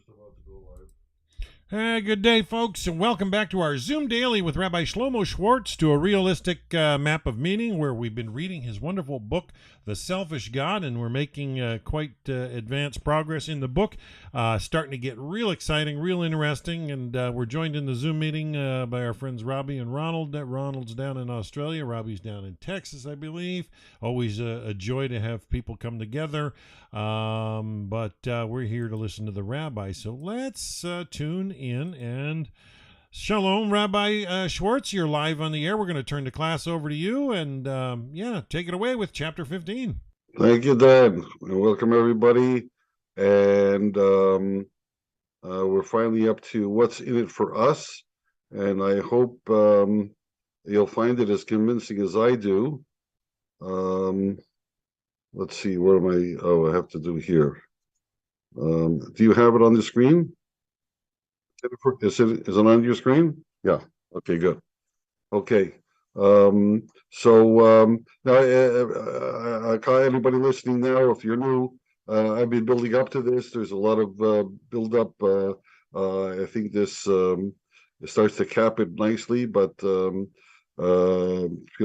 about to go live. Good day, folks, and welcome back to our Zoom Daily with Rabbi Shlomo Schwartz, to a realistic map of meaning, where we've been reading his wonderful book, The Selfish God, and we're making quite advanced progress in the book. Starting to get real exciting, real interesting, and we're joined in the Zoom meeting by our friends Rabbi and Ronald. Ronald's down in Australia, Robbie's down in Texas, I believe. Always a joy to have people come together, but we're here to listen to the Rabbi, so let's tune in. And Shalom, Rabbi Schwartz, you're live on the air. We're going to turn the class over to you, and take it away with chapter 15. Thank you, Dan. Welcome, everybody. And we're finally up to what's in it for us. And I hope you'll find it as convincing as I do. Let's see, what am I? Oh, I have to do here. Do you have it on the screen? Is it on your screen? Yeah. Okay, good. Okay. Now, anybody listening now, if you're new, I've been building up to this. There's a lot of build up. I think this it starts to cap it nicely, but feel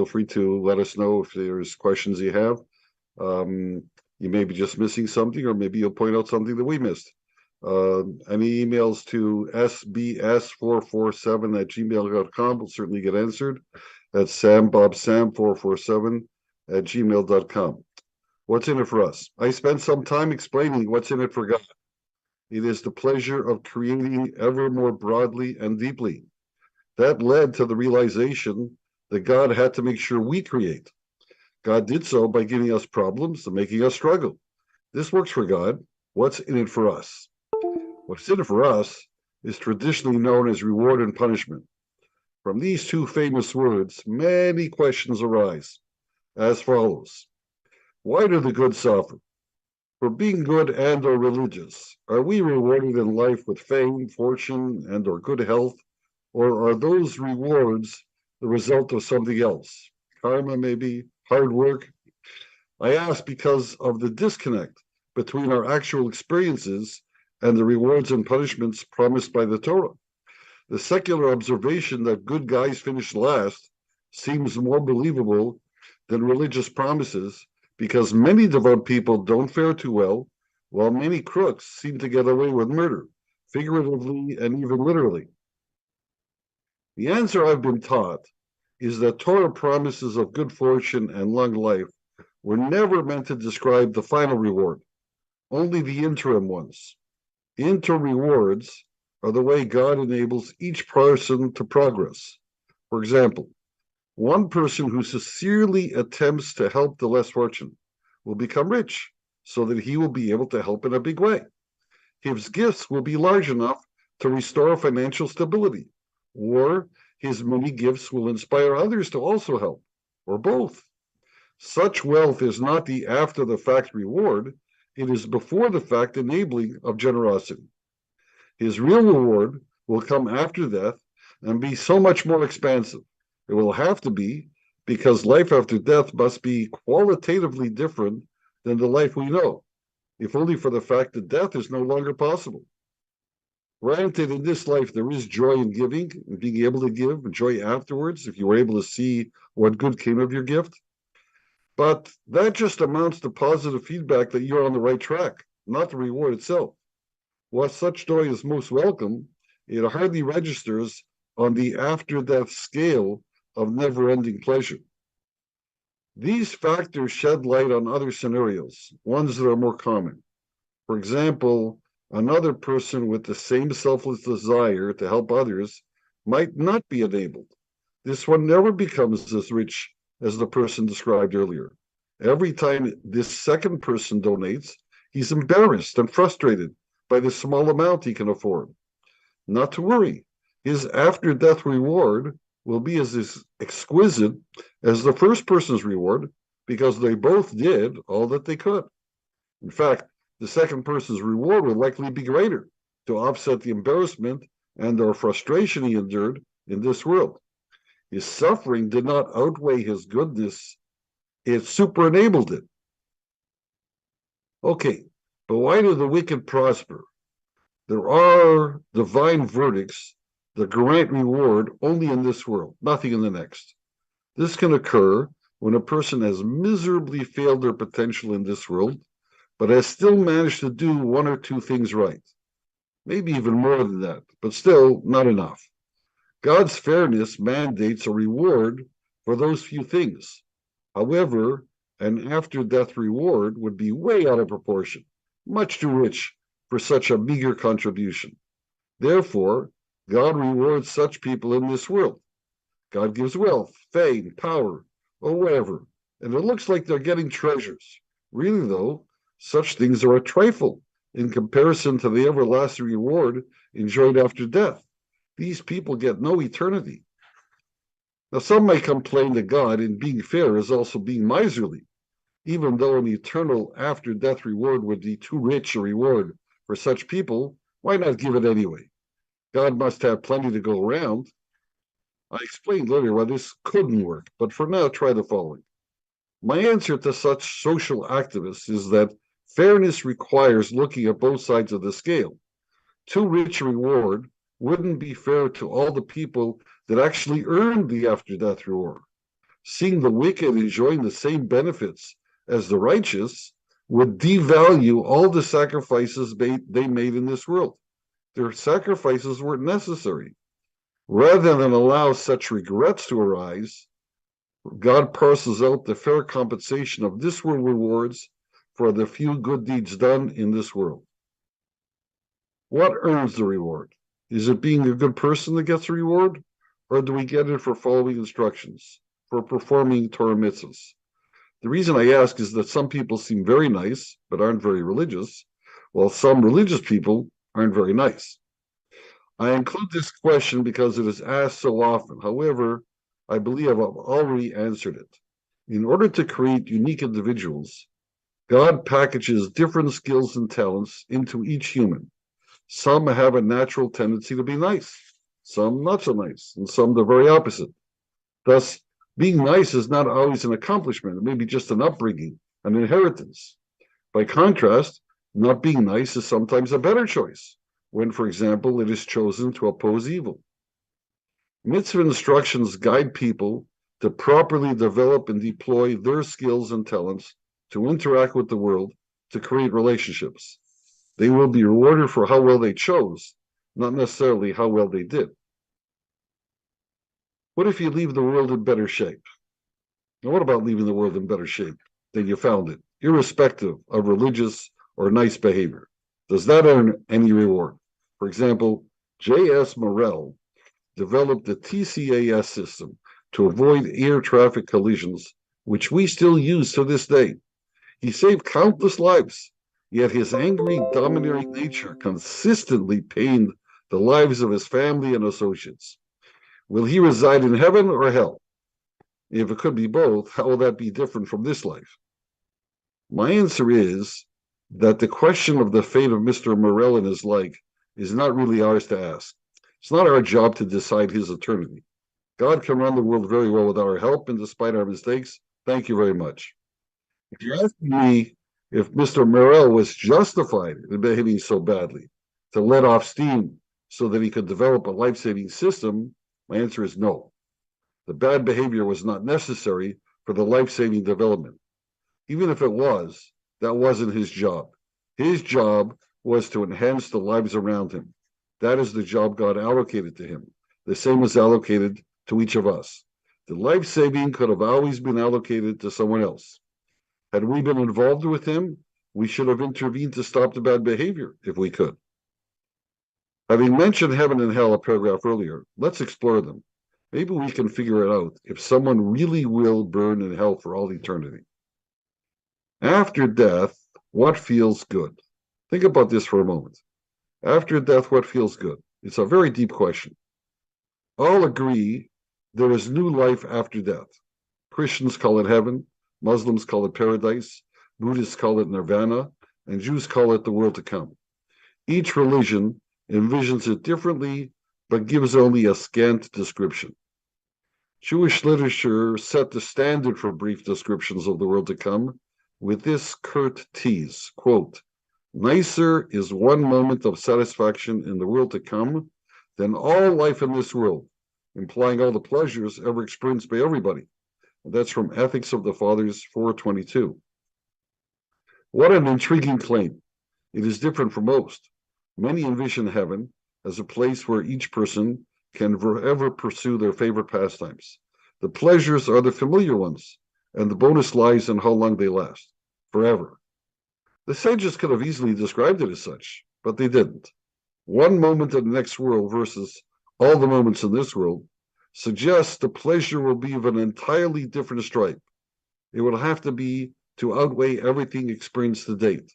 free to let us know if there's questions you have. You may be just missing something, or maybe you'll point out something that we missed. Any emails to sbs447@gmail.com will certainly get answered. That's sambobsam447@gmail.com. What's in it for us? I spent some time explaining what's in it for God. It is the pleasure of creating ever more broadly and deeply. That led to the realization that God had to make sure we create. God did so by giving us problems and making us struggle. This works for God. What's in it for us? What's in it for us is traditionally known as reward and punishment. From these two famous words, many questions arise, as follows. Why do the good suffer? For being good and or religious, are we rewarded in life with fame, fortune, and or good health? Or are those rewards the result of something else? Karma, maybe, hard work? I ask because of the disconnect between our actual experiences and the rewards and punishments promised by the Torah. The secular observation that good guys finish last seems more believable than religious promises, because many devout people don't fare too well, while many crooks seem to get away with murder, figuratively and even literally. The answer I've been taught is that Torah promises of good fortune and long life were never meant to describe the final reward, only the interim ones. Inter-rewards are the way God enables each person to progress. For example, one person who sincerely attempts to help the less fortunate will become rich, so that he will be able to help in a big way. His gifts will be large enough to restore financial stability, or his many gifts will inspire others to also help, or both. Such wealth is not the after-the-fact reward, it is before the fact enabling of generosity. His real reward will come after death and be so much more expansive. It will have to be, because life after death must be qualitatively different than the life we know, if only for the fact that death is no longer possible. Granted, in this life there is joy in giving, and being able to give, and joy afterwards, if you were able to see what good came of your gift. But that just amounts to positive feedback that you're on the right track, not the reward itself. While such joy is most welcome, it hardly registers on the after-death scale of never-ending pleasure. These factors shed light on other scenarios, ones that are more common. For example, another person with the same selfless desire to help others might not be enabled. This one never becomes as rich as the person described earlier. Every time this second person donates, he's embarrassed and frustrated by the small amount he can afford. Not to worry, his after-death reward will be as exquisite as the first person's reward, because they both did all that they could. In fact, the second person's reward will likely be greater to offset the embarrassment and or frustration he endured in this world. His suffering did not outweigh his goodness, it super-enabled it. Okay, but why do the wicked prosper? There are divine verdicts that grant reward only in this world, nothing in the next. This can occur when a person has miserably failed their potential in this world, but has still managed to do one or two things right. Maybe even more than that, but still not enough. God's fairness mandates a reward for those few things. However, an after death reward would be way out of proportion, much too rich for such a meager contribution. Therefore, God rewards such people in this world. God gives wealth, fame, power, or whatever, and it looks like they're getting treasures. Really, though, such things are a trifle in comparison to the everlasting reward enjoyed after death. These people get no eternity. Now, some may complain that God, in being fair, is also being miserly, even though an eternal after death reward would be too rich a reward for such people. Why not give it anyway? God must have plenty to go around. I explained earlier why this couldn't work, but for now, try the following. My answer to such social activists is that fairness requires looking at both sides of the scale. Too rich a reward wouldn't be fair to all the people that actually earned the after death reward. Seeing the wicked enjoying the same benefits as the righteous would devalue all the sacrifices they made in this world. Their sacrifices weren't necessary. Rather than allow such regrets to arise, God parcels out the fair compensation of this world rewards for the few good deeds done in this world. What earns the reward? Is it being a good person that gets a reward? Or do we get it for following instructions, for performing Torah mitzvahs? The reason I ask is that some people seem very nice, but aren't very religious, while some religious people aren't very nice. I include this question because it is asked so often. However, I believe I've already answered it. In order to create unique individuals, God packages different skills and talents into each human. Some have a natural tendency to be nice, some not so nice, and some the very opposite. Thus, being nice is not always an accomplishment. It may be just an upbringing, an inheritance. By contrast, not being nice is sometimes a better choice when, for example, it is chosen to oppose evil. Mitzvah instructions guide people to properly develop and deploy their skills and talents to interact with the world, to create relationships. They will be rewarded for how well they chose, not necessarily how well they did. What if you leave the world in better shape? Now, what about leaving the world in better shape than you found it, irrespective of religious or nice behavior? Does that earn any reward? For example, J.S. Morrell developed the TCAS system to avoid air traffic collisions, which we still use to this day. He saved countless lives, yet his angry, domineering nature consistently pained the lives of his family and associates. Will he reside in heaven or hell? If it could be both, how will that be different from this life? My answer is that the question of the fate of Mr. Morrell and his like is not really ours to ask. It's not our job to decide his eternity. God can run the world very well without our help, and despite our mistakes, thank you very much. If you're asking me if Mr. Morrell was justified in behaving so badly, to let off steam so that he could develop a life-saving system, my answer is no. The bad behavior was not necessary for the life-saving development. Even if it was, that wasn't his job. His job was to enhance the lives around him. That is the job God allocated to him. The same was allocated to each of us. The life-saving could have always been allocated to someone else. Had we been involved with him, we should have intervened to stop the bad behavior if we could. Having mentioned heaven and hell a paragraph earlier, let's explore them. Maybe we can figure it out if someone really will burn in hell for all eternity. After death, what feels good? Think about this for a moment. After death, what feels good? It's a very deep question. All agree there is new life after death. Christians call it heaven, Muslims call it paradise, Buddhists call it nirvana, and Jews call it the world to come. Each religion envisions it differently, but gives only a scant description. Jewish literature set the standard for brief descriptions of the world to come with this curt tease, quote, Nicer is one moment of satisfaction in the world to come than all life in this world, implying all the pleasures ever experienced by everybody. And that's from Ethics of the Fathers 422. What an intriguing claim. It is different from most. Many envision heaven as a place where each person can forever pursue their favorite pastimes. The pleasures are the familiar ones, and the bonus lies in how long they last, forever. The sages could have easily described it as such, but they didn't. One moment in the next world versus all the moments in this world suggests the pleasure will be of an entirely different stripe. It will have to be to outweigh everything experienced to date.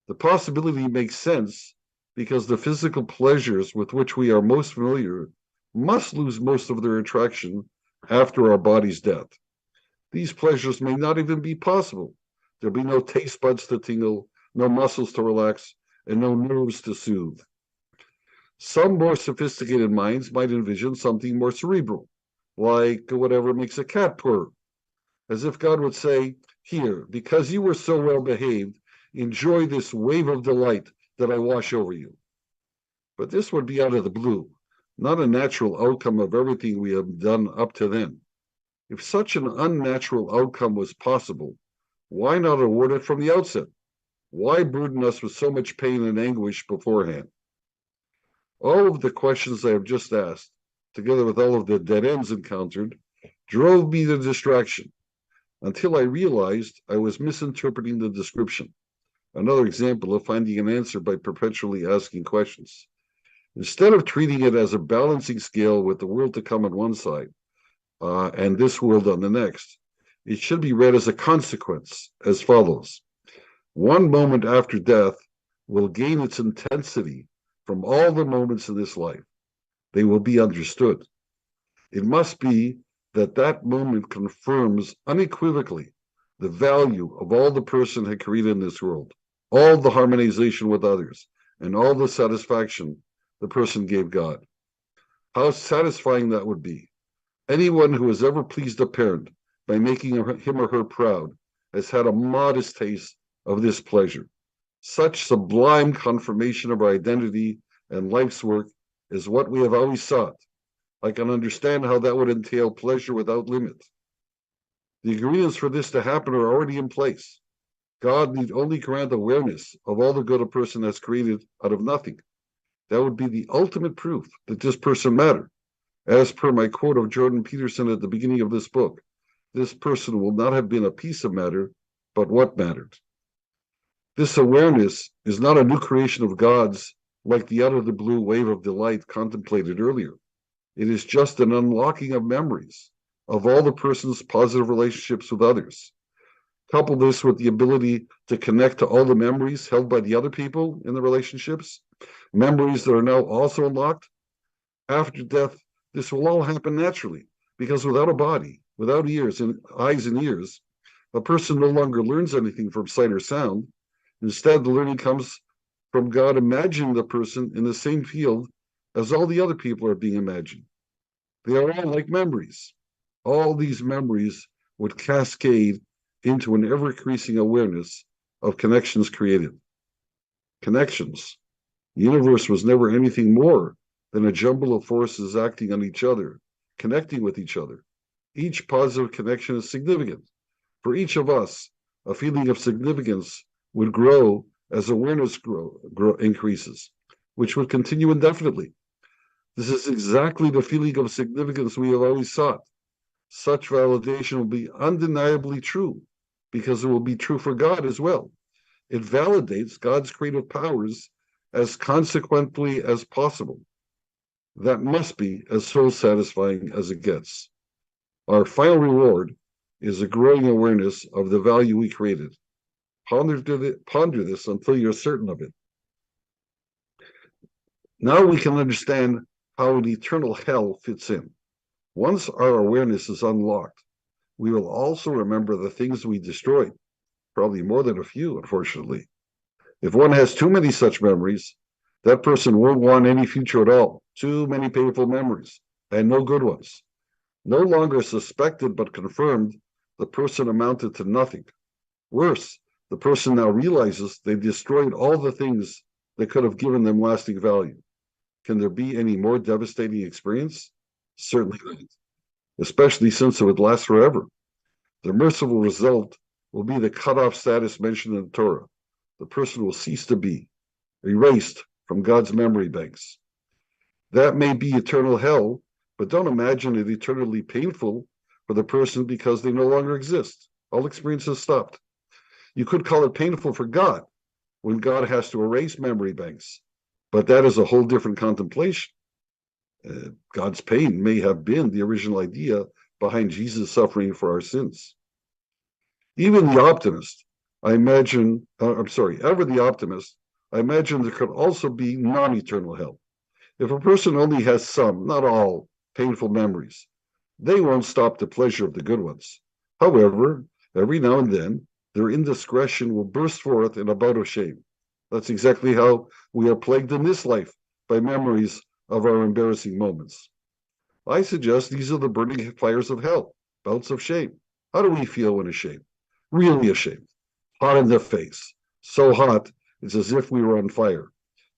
The possibility makes sense because the physical pleasures with which we are most familiar must lose most of their attraction after our body's death. These pleasures may not even be possible. There'll be no taste buds to tingle, no muscles to relax, and no nerves to soothe. Some more sophisticated minds might envision something more cerebral, like whatever makes a cat purr, as if God would say, "Here, because you were so well behaved, enjoy this wave of delight that I wash over you." But this would be out of the blue, not a natural outcome of everything we have done up to then. If such an unnatural outcome was possible, why not award it from the outset? Why burden us with so much pain and anguish beforehand? All of the questions I have just asked, together with all of the dead ends encountered, drove me to distraction until I realized I was misinterpreting the description. Another example of finding an answer by perpetually asking questions. Instead of treating it as a balancing scale with the world to come on one side and this world on the next, it should be read as a consequence, as follows. One moment after death will gain its intensity from all the moments in this life. They will be understood. It must be that that moment confirms unequivocally the value of all the person had created in this world, all the harmonization with others, and all the satisfaction the person gave God. How satisfying that would be. Anyone who has ever pleased a parent by making him or her proud has had a modest taste of this pleasure. Such sublime confirmation of our identity and life's work is what we have always sought. I can understand how that would entail pleasure without limit. The ingredients for this to happen are already in place. God need only grant awareness of all the good a person has created out of nothing. That would be the ultimate proof that this person mattered. As per my quote of Jordan Peterson at the beginning of this book, this person will not have been a piece of matter, but what mattered. This awareness is not a new creation of God's like the out-of-the-blue wave of delight contemplated earlier. It is just an unlocking of memories of all the person's positive relationships with others. Couple this with the ability to connect to all the memories held by the other people in the relationships, memories that are now also unlocked. After death, this will all happen naturally, because without a body, without ears and eyes and ears, a person no longer learns anything from sight or sound. Instead, the learning comes from God imagining the person in the same field as all the other people are being imagined. They are all like memories. All these memories would cascade into an ever-increasing awareness of connections created. Connections. The universe was never anything more than a jumble of forces acting on each other, connecting with each other. Each positive connection is significant. For each of us, a feeling of significance would grow as awareness increases, which would continue indefinitely. This is exactly the feeling of significance we have always sought. Such validation will be undeniably true, because it will be true for God as well. It validates God's creative powers as consequently as possible. That must be as soul satisfying as it gets. Our final reward is a growing awareness of the value we created. Ponder this until you're certain of it. Now we can understand how an eternal hell fits in. Once our awareness is unlocked, we will also remember the things we destroyed, probably more than a few, unfortunately. If one has too many such memories, that person won't want any future at all. Too many painful memories, and no good ones. No longer suspected but confirmed, the person amounted to nothing. Worse, The person now realizes they destroyed all the things that could have given them lasting value. Can there be any more devastating experience? Certainly not, especially since it would last forever. The merciful result will be the cut-off status mentioned in the Torah. The person will cease to be, erased from God's memory banks. That may be eternal hell, but don't imagine it eternally painful for the person because they no longer exist. All experience has stopped. You could call it painful for God when God has to erase memory banks, but that is a whole different contemplation. God's pain may have been the original idea behind Jesus suffering for our sins. Even the optimist, ever the optimist, I imagine there could also be non-eternal hell. If a person only has some, not all, painful memories, they won't stop the pleasure of the good ones. However, every now and then, their indiscretion will burst forth in a bout of shame. That's exactly how we are plagued in this life by memories of our embarrassing moments. I suggest these are the burning fires of hell, bouts of shame. How do we feel when ashamed? Really ashamed. Hot in the face. So hot, it's as if we were on fire.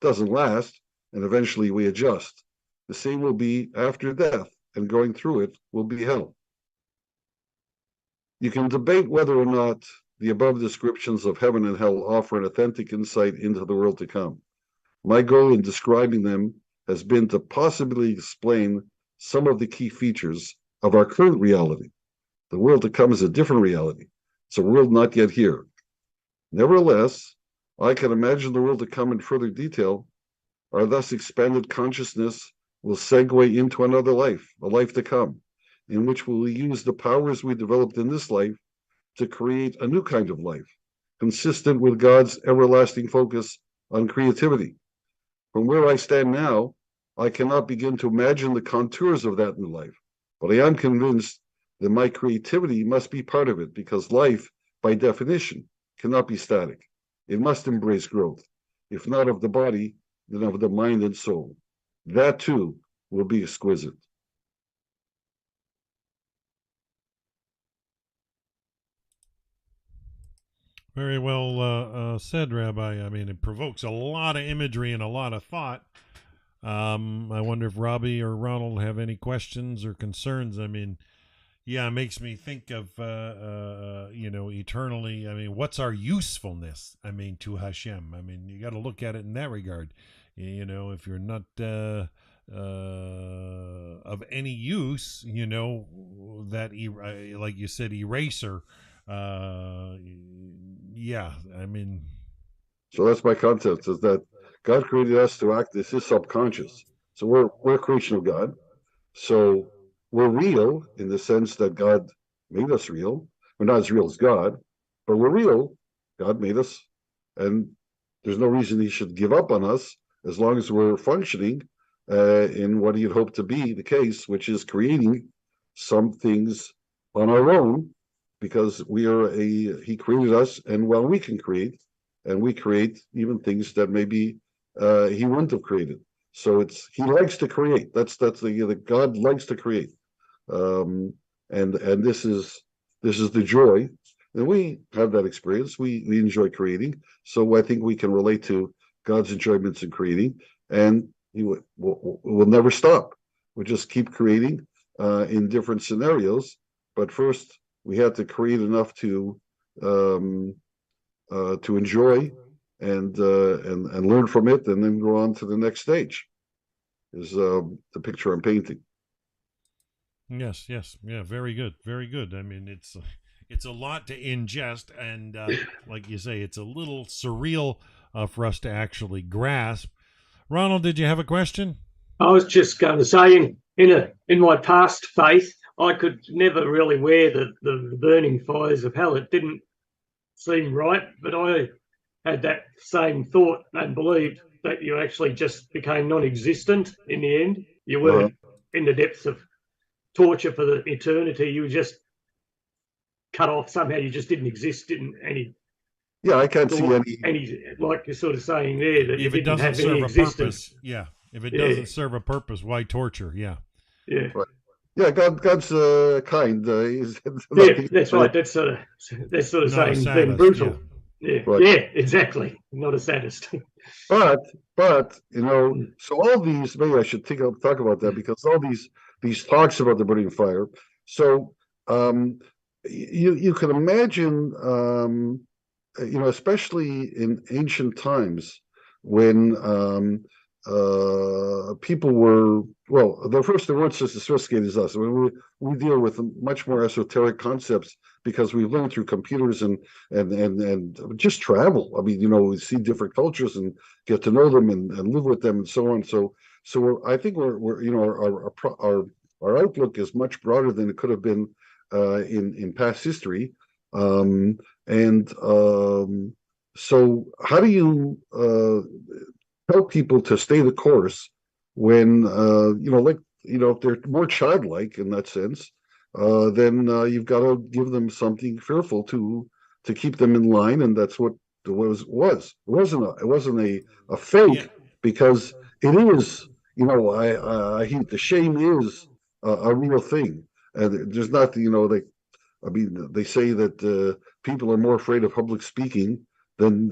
Doesn't last, and eventually we adjust. The same will be after death, and going through it will be hell. You can debate whether or not the above descriptions of heaven and hell offer an authentic insight into the world to come. My goal in describing them has been to possibly explain some of the key features of our current reality. The world to come is a different reality. It's a world not yet here. Nevertheless, I can imagine the world to come in further detail. Our thus expanded consciousness will segue into another life, a life to come, in which we will use the powers we developed in this life to create a new kind of life, consistent with God's everlasting focus on creativity. From where I stand now, I cannot begin to imagine the contours of that new life, but I am convinced that my creativity must be part of it, because life, by definition, cannot be static. It must embrace growth, if not of the body, then of the mind and soul. That too will be exquisite. Very well said, Rabbi. I mean, it provokes a lot of imagery and a lot of thought. I wonder if Robbie or Ronald have any questions or concerns. I mean, yeah, it makes me think of, eternally. I mean, what's our usefulness? I mean, to Hashem. I mean, you got to look at it in that regard. If you're not of any use, that, like you said, eraser. Yeah, I mean. So that's my concept, is that God created us to act. This is subconscious. So we're a creation of God. So we're real in the sense that God made us real. We're not as real as God, but we're real. God made us, and there's no reason he should give up on us as long as we're functioning in what he'd hoped to be the case, which is creating some things on our own, because he created us, and well, we can create, and we create even things that maybe he wouldn't have created. So he likes to create. That's the God likes to create, and this is the joy, and we have that experience. We enjoy creating, so I think we can relate to God's enjoyments in creating, and he will never stop. We'll just keep creating in different scenarios, but first we had to create enough to enjoy and learn from it, and then go on to the next stage. Is the picture I'm painting. Yes, yeah, very good, very good. I mean, it's a lot to ingest, and like you say, it's a little surreal for us to actually grasp. Ronald, did you have a question? I was just going to say, in my past faith, I could never really wear the burning fires of hell. It didn't seem right, but I had that same thought and believed that you actually just became non-existent in the end. You weren't in the depths of torture for the eternity. You were just cut off somehow. You just didn't exist. Yeah, I can't see any, like you're sort of saying there, that if you it didn't doesn't have serve any a existence. purpose, yeah. If it doesn't serve a purpose, why torture? Yeah. Yeah. Right. Yeah, God's kind. Yeah, that's right. That's sort of saying being brutal. Yeah, But yeah, exactly. Not a sadist. but so all these, maybe I should talk about that, because all these talks about the burning fire. So um, you can imagine, especially in ancient times, when people were, well, they weren't so sophisticated as us. I mean, we deal with much more esoteric concepts because we've learned through computers and just travel. I mean, we see different cultures and get to know them and live with them and so on. So I think we're our outlook is much broader than it could have been in past history. And So how do you tell people to stay the course when if they're more childlike in that sense, then you've got to give them something fearful to keep them in line, and that's what the was. It wasn't a Yeah. fake, because it is. The shame is a real thing, and there's not. I mean, they say that people are more afraid of public speaking than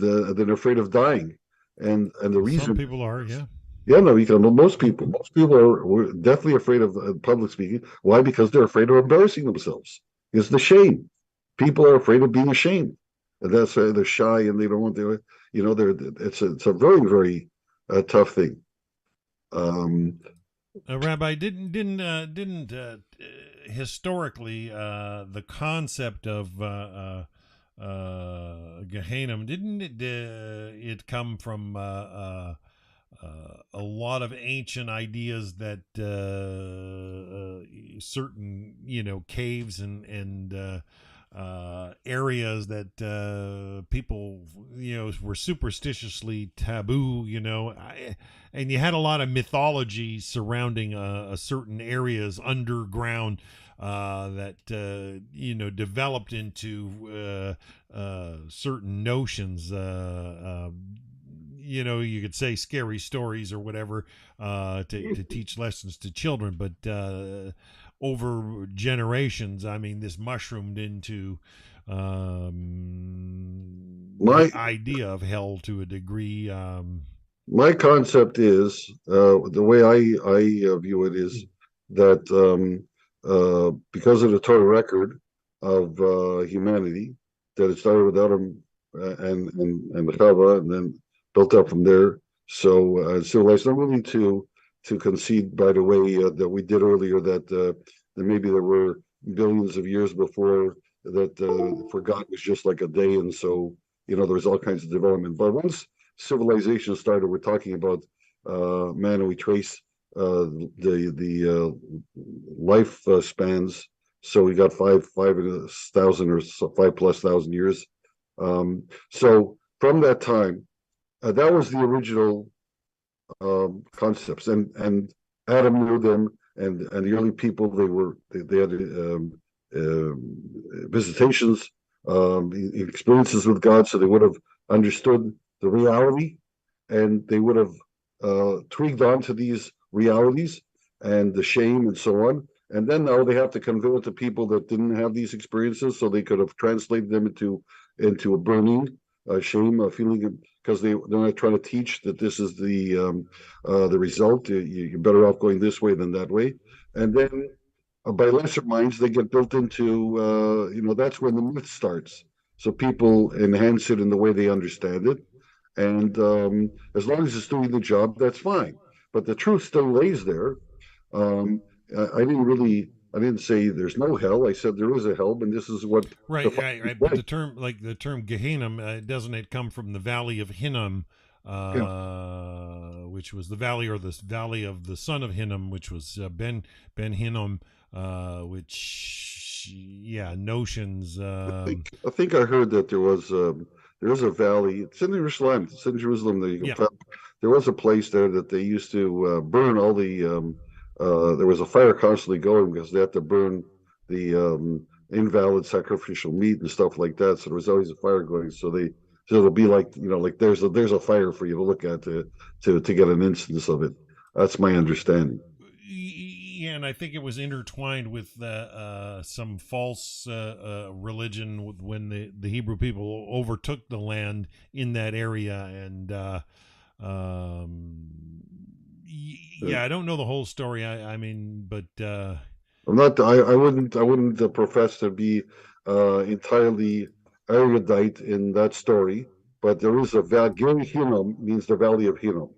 afraid of dying, and the Some reason, people are, yeah. yeah, no, most people were definitely afraid of public speaking. Why? Because they're afraid of embarrassing themselves. It's the shame. People are afraid of being ashamed, and that's why they're shy and they don't want to. They're it's a very very tough thing. Um, Rabbi, didn't historically the concept of Gehenna, didn't it come from a lot of ancient ideas that certain caves and areas that people were superstitiously taboo, and you had a lot of mythology surrounding certain areas underground that developed into certain notions. You could say scary stories or whatever to teach lessons to children, but over generations, I mean, this mushroomed into my the idea of hell to a degree. my concept is, the way I view it is that, because of the total record of humanity, that it started with Adam and Chava, and then built up from there. So civilized, not really to concede, by the way, that we did earlier, that maybe there were billions of years before that, for God was just like a day, and so there was all kinds of development. But once civilization started, we're talking about man, and we trace the life spans. So we got five thousand or so, 5+ thousand years. So from that time, that was the original concepts, and Adam knew them, and the early people, they had visitations, experiences with God, so they would have understood the reality, and they would have tweaked onto these realities and the shame and so on. And then now they have to convey it to people that didn't have these experiences, so they could have translated them into a burning shame, a feeling, because they're not trying to teach that this is the result. You're better off going this way than that way. And then by lesser minds, they get built into, that's when the myth starts. So people enhance it in the way they understand it. And as long as it's doing the job, that's fine. But the truth still lays there. Um, I didn't say there's no hell. I said there is a hell, and this is what the Right, fire right, is right. But like. the term Gehenna, doesn't it come from the Valley of Hinnom, Yeah. which was the valley, or the valley of the son of Hinnom, which was Ben Hinnom, which, yeah, notions. I think I heard that there is a valley. It's in Jerusalem. It's in Jerusalem. Yeah, There was a place there that they used to burn all the. There was a fire constantly going because they had to burn the invalid sacrificial meat and stuff like that. So there was always a fire going. So it'll be like, like there's a fire for you to look at to get an instance of it. That's my understanding. yeah, and I think it was intertwined with some false religion when the Hebrew people overtook the land in that area, and yeah, I don't know the whole story. I mean, but I'm not. I wouldn't profess to be entirely erudite in that story, but there is a Gil Hinnom means the Valley of Hinnom.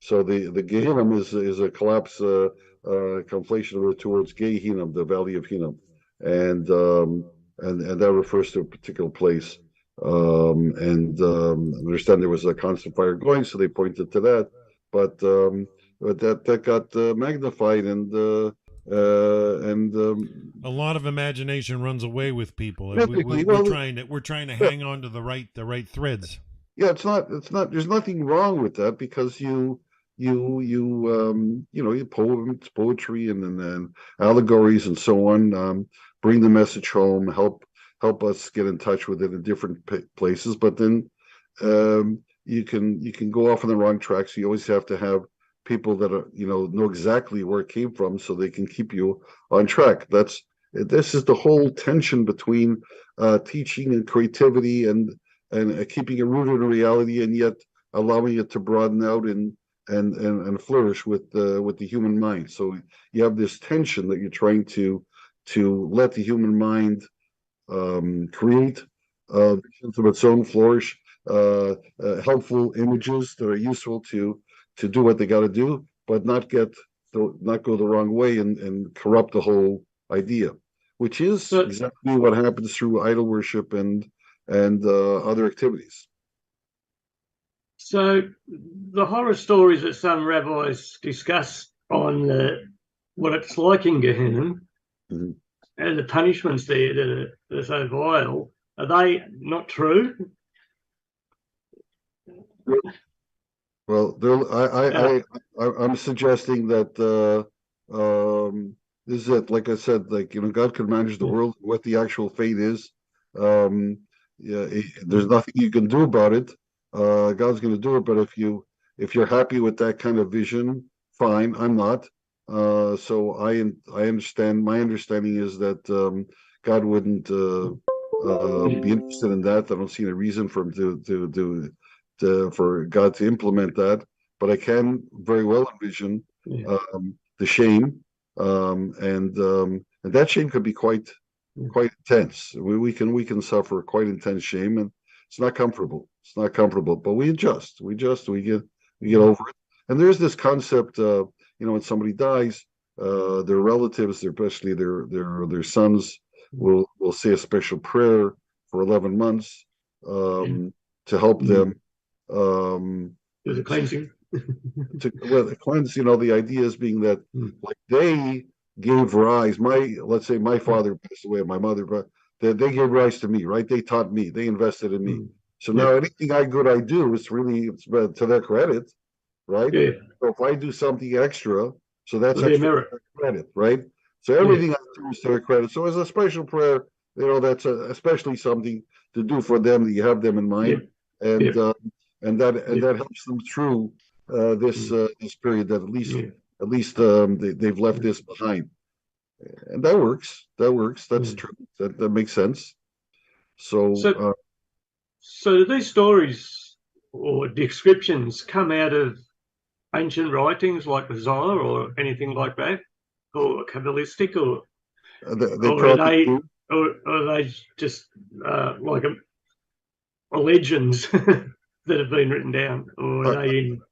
So the Gehinnom is a collapse conflation of the two words Gehinnom, the Valley of Hinnom, and that refers to a particular place. I understand there was a constant fire going, so they pointed to that, but that got magnified and a lot of imagination runs away with people. typically, We're trying to hang on to the right threads. yeah, it's not. There's nothing wrong with that because poetry and allegories and so on bring the message home, help us get in touch with it in different places. But then you can go off on the wrong track. So you always have to have people that are know exactly where it came from, so they can keep you on track. This is the whole tension between teaching and creativity and keeping it rooted in reality, and yet allowing it to broaden out and flourish with the human mind. So you have this tension that you're trying to let the human mind create visions of its own, flourish, helpful images that are useful to do what they got to do, but not go the wrong way and corrupt the whole idea, which is exactly what happens through idol worship and other activities. So the horror stories that some rabbis discuss on what it's like in Gehenna Mhm. and the punishments there that are so vile, are they not true? Well, I'm suggesting that this is it. Like I said, God could manage the world. What the actual fate is, there's nothing you can do about it. God's going to do it. But if you're happy with that kind of vision, fine. I'm not. So I understand. My understanding is that God wouldn't be interested in that. I don't see any reason for him for God to implement that, but I can very well envision the shame, and that shame could be quite intense. We can suffer quite intense shame, and it's not comfortable. It's not comfortable, but we adjust. We get over it. And there's this concept, when somebody dies, their relatives, especially their sons, will say a special prayer for 11 months to help them. There's a cleansing. The cleanse, the idea is being that like they gave rise. Let's say my father passed away, my mother, but they gave rise to me, right? They taught me, they invested in me. So now anything I do, it's to their credit, right? Yeah. So if I do something extra, so that's Well, extra to their credit, right? So everything I do is to their credit. So as a special prayer, that's especially something to do for them, that you have them in mind, and that helps them through this period, that at least they've left this behind, and that works. That's true. That makes sense. So do these stories or descriptions come out of ancient writings like the Zohar or anything like that, or Kabbalistic, or are they just like legends that have been written down, or are they in?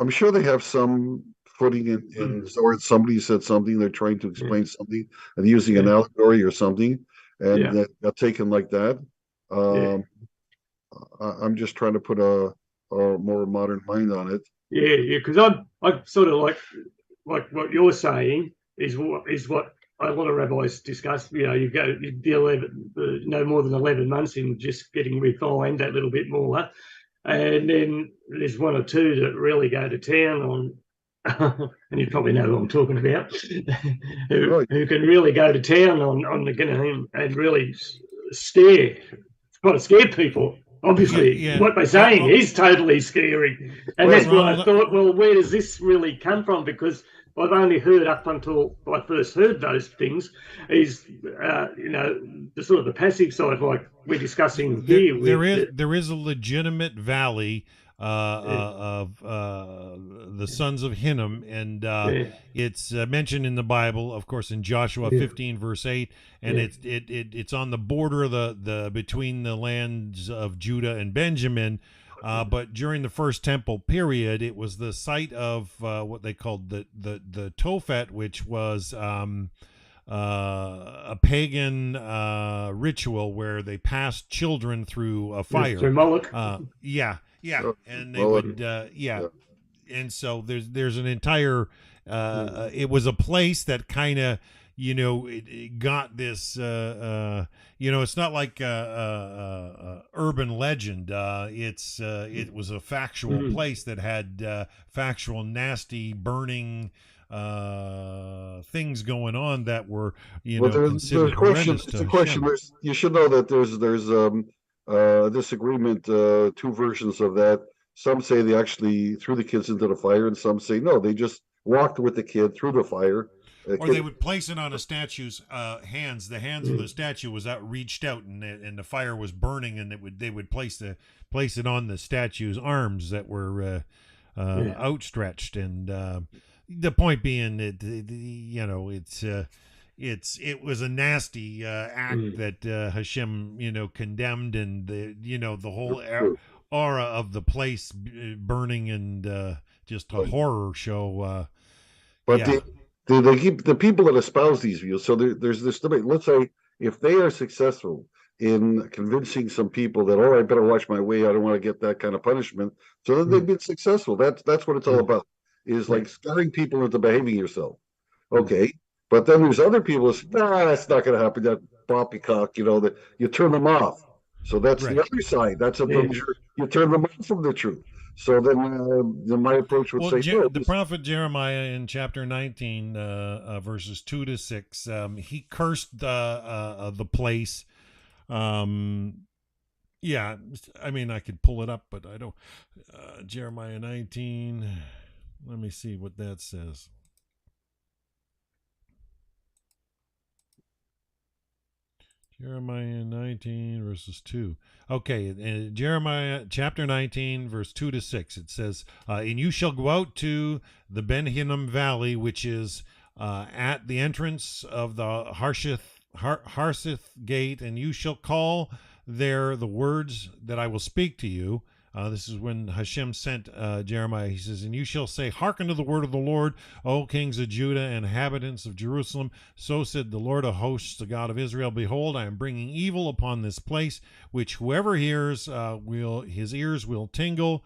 I'm sure they have some footing in or somebody said something, they're trying to explain something and using an allegory or something, and that got taken like that. I'm just trying to put a more modern mind on it. Because I sort of like what you're saying is what a lot of rabbis discuss. You deal no more than 11 months in just getting refined that little bit more. And then there's one or two that really go to town on, and you probably know who I'm talking about, who can really go to town on the Gehenna and really try to scare people. Obviously, what they're saying is totally scary. And that's what I thought, well, where does this really come from? Because I've only heard up until I first heard those things is, the sort of the passive side, like we're discussing here with there is a legitimate valley of the sons of Hinnom, and it's mentioned in the Bible, of course, in Joshua 15 verse 8, and it's on the border of the between the lands of Judah and Benjamin. But during the first temple period, it was the site of what they called the Tophet, which was a pagan ritual where they passed children through a fire. Through Moloch. And they would, and so there's an entire. It was a place that kind of, it got this. It's not like urban legend. It was a factual place that had factual, nasty, burning things going on that were considered horrendous. It's a question. You should know that there's disagreement. Two versions of that. Some say they actually threw the kids into the fire, and some say no, they just walked with the kid through the fire. Or they would place it on a statue's hands. The hands of the statue was reached out, and the fire was burning, and they would place it on the statue's arms that were outstretched. And the point being that it was a nasty act that Hashem condemned, and the whole aura of the place burning, and just a horror show. They keep the people that espouse these views. So there's this debate. Let's say if they are successful in convincing some people that, I better watch my way, I don't want to get that kind of punishment. So then they've been successful. That's what it's all about. Is like scaring people into behaving yourself. Okay. But then there's other people who say, that's not going to happen. That poppycock, that you turn them off. So that's the other side. That's you turn them off from the truth. So then my approach would say, the prophet Jeremiah in chapter 19, verses 2 to 6, he cursed the place. I could pull it up, but I don't. Jeremiah 19. Let me see what that says. Jeremiah 19 verses 2. Okay, in Jeremiah chapter 19 verse 2 to 6, it says, and you shall go out to the Ben Hinnom Valley, which is at the entrance of the Harseth gate, and you shall call there the words that I will speak to you. This is when Hashem sent Jeremiah. He says, and you shall say, hearken to the word of the Lord, O kings of Judah and inhabitants of Jerusalem. So said the Lord of hosts, the God of Israel, behold, I am bringing evil upon this place, which whoever hears, his ears will tingle,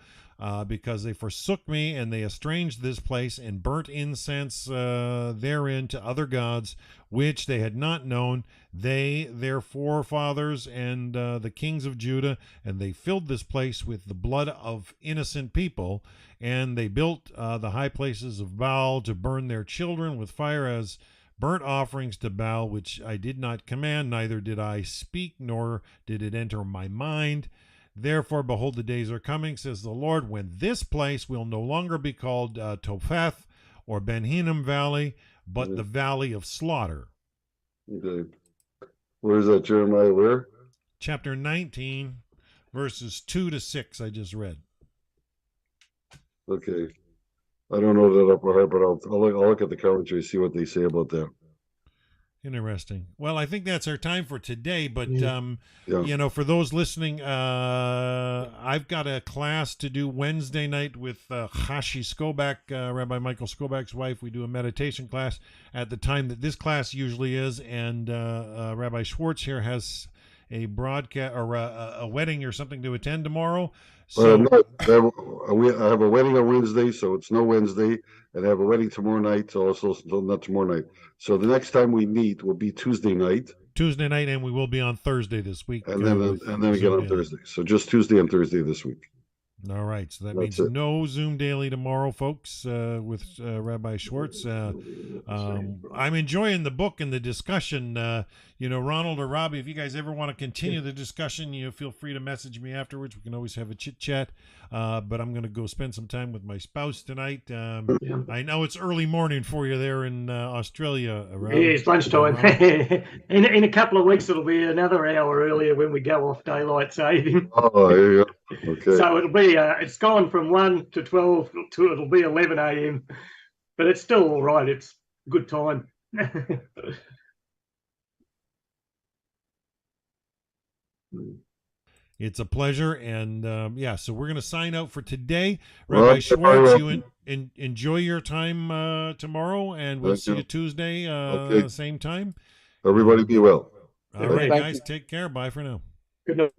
because they forsook me, and they estranged this place, and burnt incense therein to other gods, which they had not known, they, their forefathers, and the kings of Judah, and they filled this place with the blood of innocent people, and they built the high places of Baal to burn their children with fire as burnt offerings to Baal, which I did not command, neither did I speak, nor did it enter my mind. Therefore, behold, the days are coming, says the Lord, when this place will no longer be called Topheth or Ben Hinnom Valley, but the Valley of Slaughter. Okay. Where is that, Jeremiah? Where? Chapter 19, verses 2 to 6, I just read. Okay. I don't know that up by heart, but I'll look at the commentary, see what they say about that. Interesting. Well, I think that's our time for today, but for those listening, I've got a class to do Wednesday night with Chashi Skobak, Rabbi Michael Skobak's wife. We do a meditation class at the time that this class usually is, and Rabbi Schwartz here has a broadcast or a wedding or something to attend tomorrow. So no, I have a wedding on Wednesday, so it's no Wednesday, and I have a wedding tomorrow night, also not tomorrow night. So the next time we meet will be Tuesday night. And we will be on Thursday this week. And then again on Thursday. So just Tuesday and Thursday this week. All right, so that That's means it. no Zoom daily tomorrow, folks, with Rabbi Schwartz. I'm enjoying the book and the discussion. Ronald or Robbie, if you guys ever want to continue the discussion, feel free to message me afterwards. We can always have a chit chat. But I'm going to go spend some time with my spouse tonight. Yeah. I know it's early morning for you there in Australia. It's lunchtime. In a couple of weeks, it'll be another hour earlier when we go off daylight saving. Oh, there you go. Okay. So it'll be it's gone from 1 to 12 to it'll be 11 a.m. But it's still all right. It's good time. It's a pleasure, and so we're going to sign out for today. Well, Rabbi Schwartz, everyone. you enjoy your time tomorrow, and we'll Thank see you. you Tuesday, Okay. same time. Everybody be well. All right, Thank guys, you. take care. Bye for now. Good night.